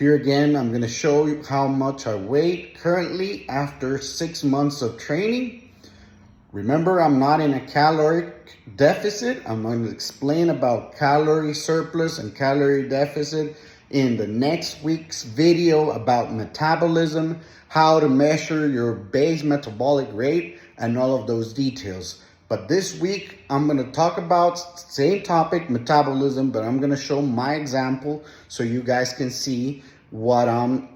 Here again, I'm going to show you how much I weigh currently after 6 months of training. Remember, I'm not in a caloric deficit. I'm going to explain about calorie surplus and calorie deficit in the next week's video about metabolism, how to measure your base metabolic rate, and all of those details. But this week, I'm going to talk about same topic, metabolism, but I'm going to show my example so you guys can see what I'm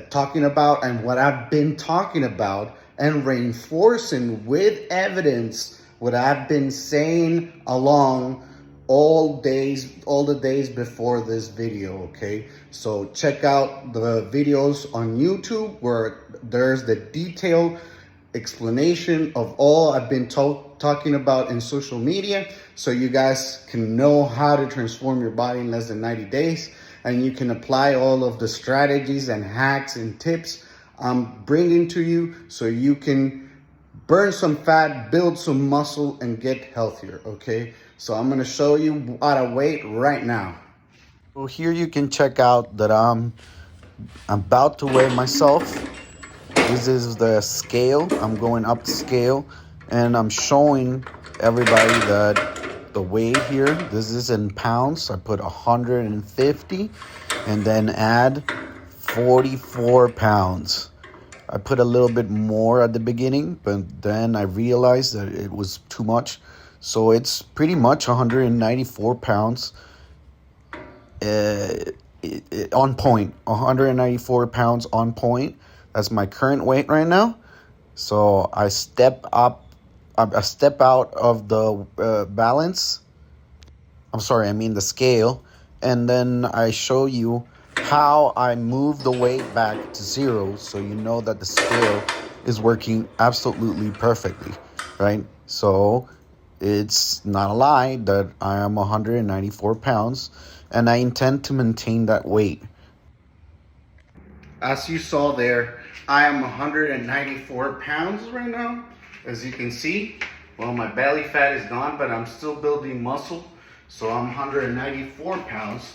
talking about and what I've been talking about, and reinforcing with evidence what I've been saying along all the days before this video, okay? So check out the videos on YouTube where there's the detailed explanation of all I've been talking about in social media, so you guys can know how to transform your body in less than 90 days, and you can apply all of the strategies and hacks and tips I'm bringing to you so you can burn some fat, build some muscle, and get healthier, okay? So I'm gonna show you what I weigh right now. So here you can check out that I'm about to weigh myself. This is the scale. I'm going up the scale, and I'm showing everybody that the weight here, this is in pounds. I put 150 and then add 44 pounds. I put a little bit more at the beginning, but then I realized that it was too much. So it's pretty much 194 pounds on point. 194 pounds on point. That's my current weight right now. So I step out of the balance. The scale. And then I show you how I move the weight back to zero, so you know that the scale is working absolutely perfectly, right? So it's not a lie that I am 194 pounds, and I intend to maintain that weight. As you saw there, I am 194 pounds right now. As you can see, well, my belly fat is gone, but I'm still building muscle. So I'm 194 pounds.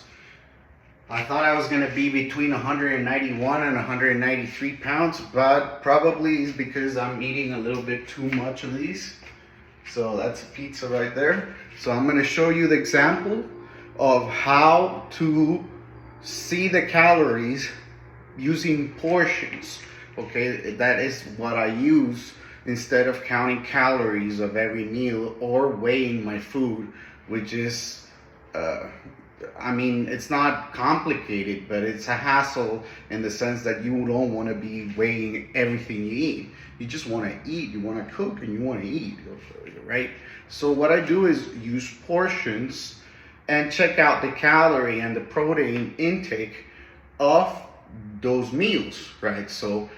I thought I was going to be between 191 and 193 pounds, but probably is because I'm eating a little bit too much of these. So that's a pizza right there. So I'm going to show you the example of how to see the calories using portions. Okay, that is what I use instead of counting calories of every meal or weighing my food, which is it's not complicated, but it's a hassle in the sense that you don't want to be weighing everything you eat. You just want to eat, you want to cook, and you want to eat, right? So what I do is use portions and check out the calorie and the protein intake of those meals, right? So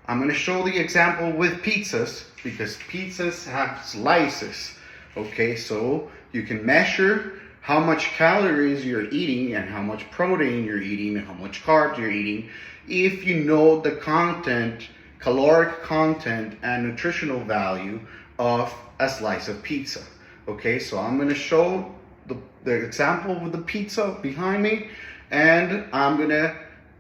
I'm going to show the example with pizzas, because pizzas have slices, okay? So you can measure how much calories you're eating and how much protein you're eating and how much carbs you're eating if you know the content, caloric content and nutritional value of a slice of pizza. Okay, so I'm going to show the example with the pizza behind me, and I'm going to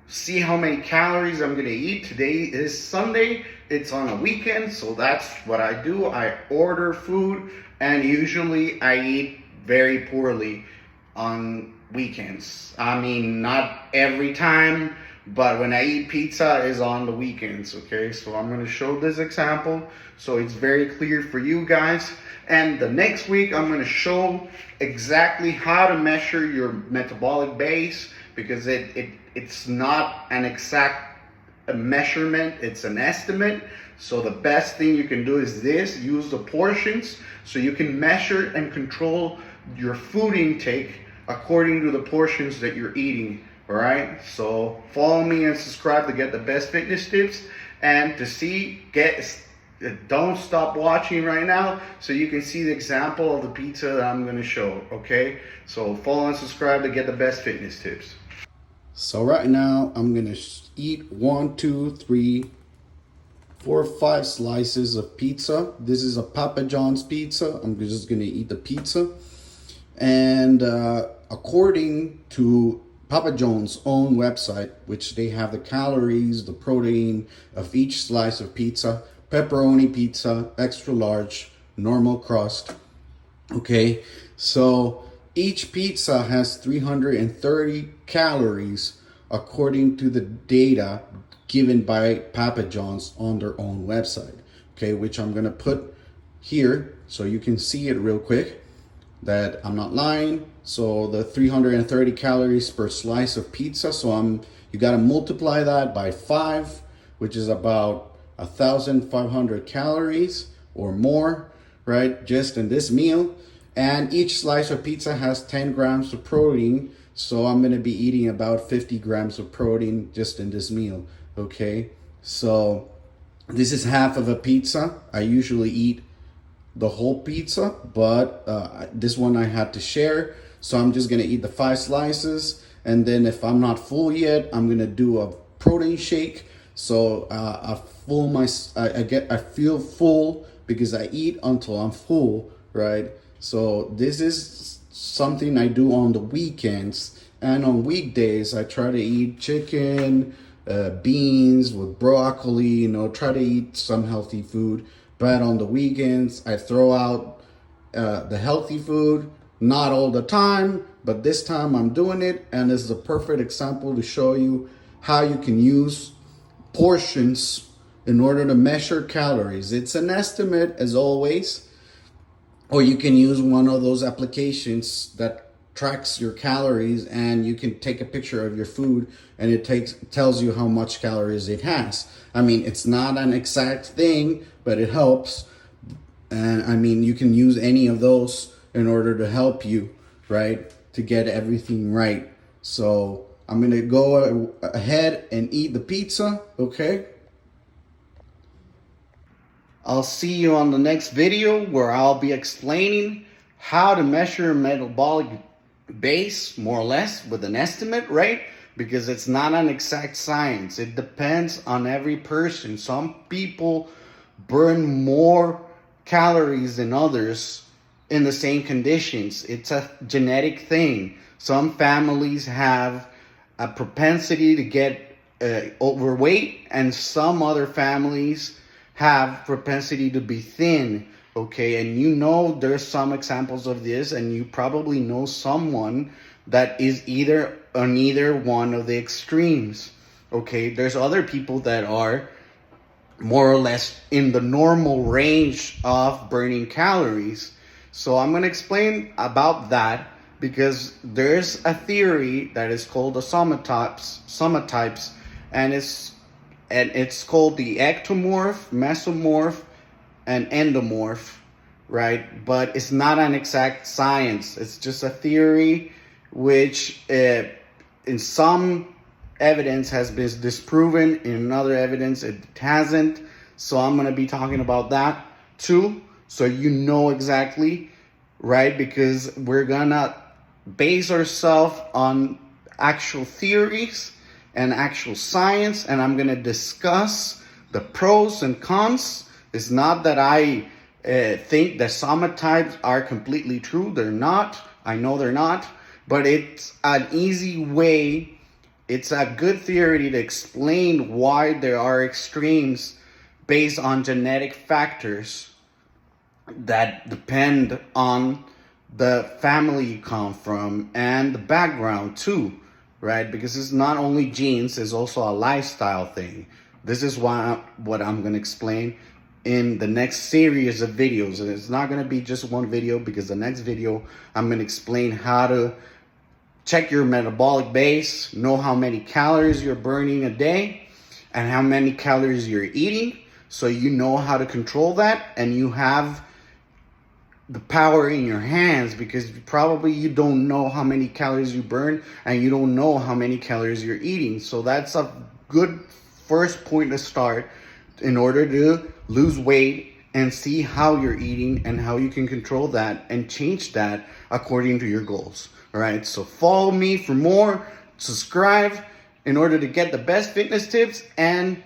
see how many calories I'm going to eat. Today is Sunday. It's on a weekend, so that's what I do. I order food, and usually I eat very poorly on weekends. Not every time, but when I eat pizza is on the weekends, okay? So I'm gonna show this example so it's very clear for you guys. And the next week, I'm gonna show exactly how to measure your metabolic base, because it's not an exact measurement, it's an estimate. So the best thing you can do is use the portions so you can measure and control your food intake according to the portions that you're eating. All right, so follow me and subscribe to get the best fitness tips, and don't stop watching right now so you can see the example of the pizza that I'm going to show. Okay, so follow and subscribe to get the best fitness tips. So right now I'm going to eat 1, 2, 3, 4, 5 slices of pizza. This is a Papa John's pizza. I'm just going to eat the pizza. And according to Papa John's own website, which they have the calories, the protein of each slice of pizza, pepperoni pizza, extra large, normal crust. Okay, so each pizza has 330 calories according to the data given by Papa John's on their own website. Okay, which I'm gonna put here so you can see it real quick that I'm not lying. So the 330 calories per slice of pizza. So you got to multiply that by 5, which is about 1,500 calories or more, right? Just in this meal. And each slice of pizza has 10 grams of protein. So I'm going to be eating about 50 grams of protein just in this meal. Okay. So this is half of a pizza. I usually eat the whole pizza, but this one I had to share. So I'm just gonna eat the 5 slices, and then if I'm not full yet, I'm gonna do a protein shake. So I feel full because I eat until I'm full, right? So this is something I do on the weekends, and on weekdays I try to eat chicken, beans with broccoli, try to eat some healthy food. But on the weekends, I throw out the healthy food, not all the time, but this time I'm doing it. And this is a perfect example to show you how you can use portions in order to measure calories. It's an estimate as always, or you can use one of those applications that tracks your calories, and you can take a picture of your food and it tells you how much calories it has. I mean, it's not an exact thing, but it helps. And I mean, you can use any of those in order to help you, right? To get everything right. So I'm gonna go ahead and eat the pizza, okay? I'll see you on the next video where I'll be explaining how to measure metabolic base, more or less, with an estimate, right? Because it's not an exact science. It depends on every person. Some people burn more calories than others in the same conditions. It's a genetic thing. Some families have a propensity to get overweight, and some other families have propensity to be thin. Okay, and there's some examples of this, and you probably know someone that is either on either one of the extremes. Okay, there's other people that are more or less in the normal range of burning calories. So I'm going to explain about that, because there's a theory that is called the somatypes, and it's called the ectomorph, mesomorph, and endomorph, right? But it's not an exact science. It's just a theory which in some evidence has been disproven, in other evidence it hasn't. So I'm going to be talking about that too, so you know exactly, right? Because we're going to base ourselves on actual theories and actual science, and I'm going to discuss the pros and cons. It's not that I think that somatypes are completely true. They're not. I know they're not. But it's an easy way, it's a good theory to explain why there are extremes based on genetic factors that depend on the family you come from and the background too, right? Because it's not only genes, it's also a lifestyle thing. This is what I'm going to explain in the next series of videos. And it's not going to be just one video, because the next video I'm going to explain how to check your metabolic base, know how many calories you're burning a day and how many calories you're eating, so you know how to control that, and you have the power in your hands, because probably you don't know how many calories you burn and you don't know how many calories you're eating. So that's a good first point to start in order to lose weight and see how you're eating and how you can control that and change that according to your goals. All right, so follow me for more, subscribe in order to get the best fitness tips, and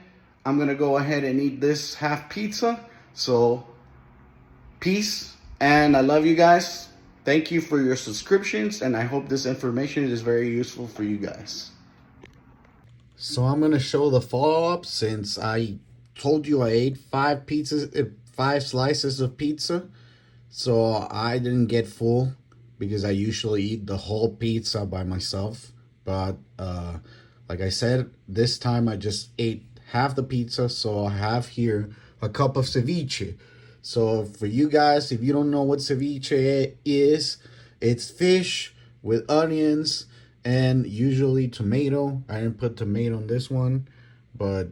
I'm gonna go ahead and eat this half pizza. So peace, and I love you guys. Thank you for your subscriptions, and I hope this information is very useful for you guys. So I'm going to show the follow-up since I told you I ate 5 slices of pizza. So I didn't get full because I usually eat the whole pizza by myself. But like I said, this time I just ate half the pizza. So I have here a cup of ceviche. So for you guys, if you don't know what ceviche is, it's fish with onions and usually tomato. I didn't put tomato on this one, but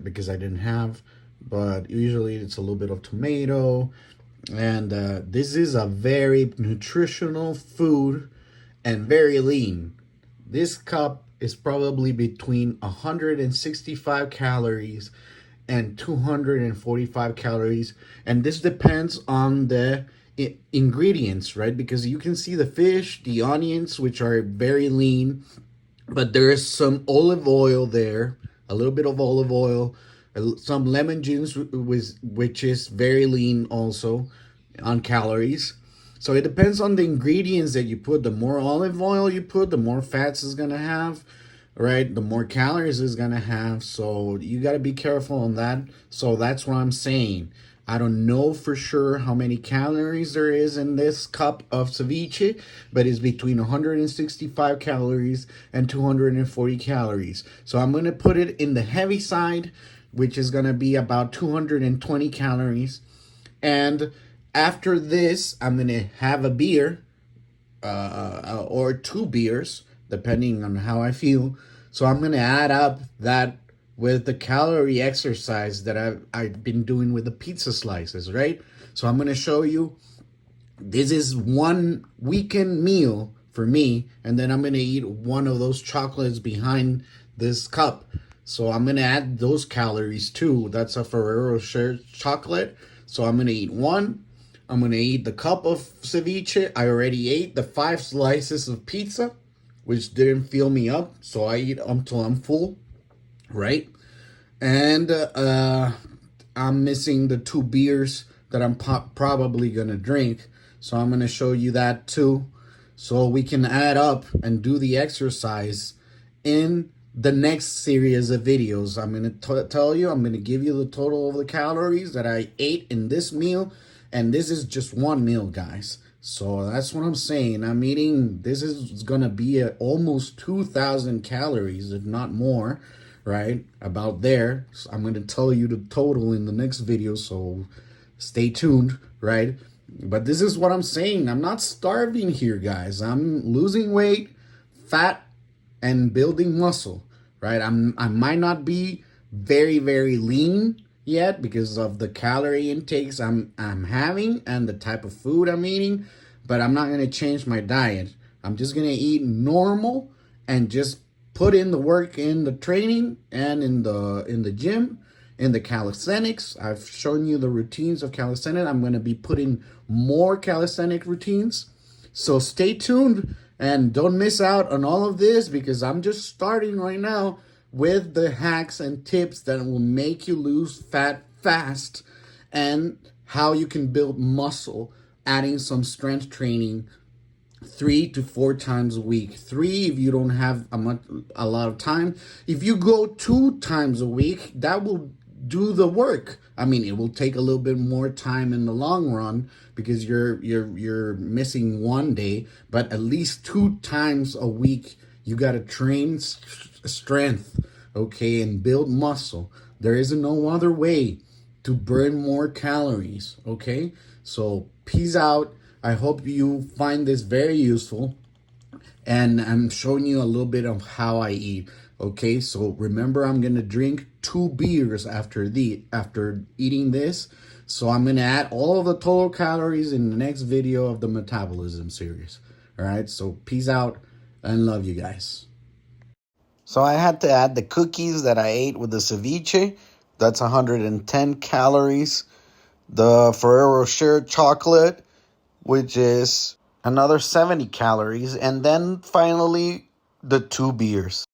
because I didn't have. But usually it's a little bit of tomato. And this is a very nutritional food and very lean. This cup is probably between 165 calories and 245 calories. And this depends on the ingredients, right? Because you can see the fish, the onions, which are very lean, but there is some olive oil there, a little bit of olive oil, some lemon juice, which is very lean also on calories. So it depends on the ingredients that you put. The more olive oil you put, the more fats it's going to have, right? The more calories it's going to have. So you got to be careful on that. So that's what I'm saying. I don't know for sure how many calories there is in this cup of ceviche, but it's between 165 calories and 240 calories. So I'm going to put it in the heavy side, which is going to be about 220 calories. And after this, I'm going to have a beer or 2 beers, depending on how I feel. So I'm going to add up that with the calorie exercise that I've been doing with the pizza slices, right? So I'm going to show you, this is one weekend meal for me, and then I'm going to eat one of those chocolates behind this cup. So I'm going to add those calories too. That's a Ferrero Rocher chocolate. So I'm going to eat one. I'm going to eat the cup of ceviche. I already ate the 5 slices of pizza, which didn't fill me up. So I eat until I'm full, right? And I'm missing the 2 beers that I'm probably going to drink. So I'm going to show you that too. So we can add up and do the exercise in the next series of videos. I'm going to tell you, I'm going to give you the total of the calories that I ate in this meal. And this is just one meal, guys. So that's what I'm saying. I'm eating, this is going to be almost 2,000 calories, if not more, right? About there. So I'm going to tell you the total in the next video. So stay tuned, right? But this is what I'm saying. I'm not starving here, guys. I'm losing weight, fat, and building muscle, right? I might not be very, very lean yet because of the calorie intakes I'm having and the type of food I'm eating, but I'm not going to change my diet. I'm just going to eat normal and just put in the work in the training and in the gym, in the calisthenics. I've shown you the routines of calisthenics. I'm going to be putting more calisthenic routines. So stay tuned and don't miss out on all of this because I'm just starting right now with the hacks and tips that will make you lose fat fast and how you can build muscle, adding some strength training 3 to 4 times a week. 3 if you don't have a lot of time. If you go 2 times a week, that will do the work. I mean, it will take a little bit more time in the long run because you're missing one day, but at least 2 times a week you got to train strength, okay, and build muscle. There is no other way to burn more calories, okay? So peace out. I hope you find this very useful. And I'm showing you a little bit of how I eat, okay? So remember, I'm going to drink 2 beers after eating this. So I'm going to add all of the total calories in the next video of the Metabolism Series. All right? So peace out and love you guys. So I had to add the cookies that I ate with the ceviche. That's 110 calories. The Ferrero Rocher chocolate, which is another 70 calories. And then finally, the 2 beers.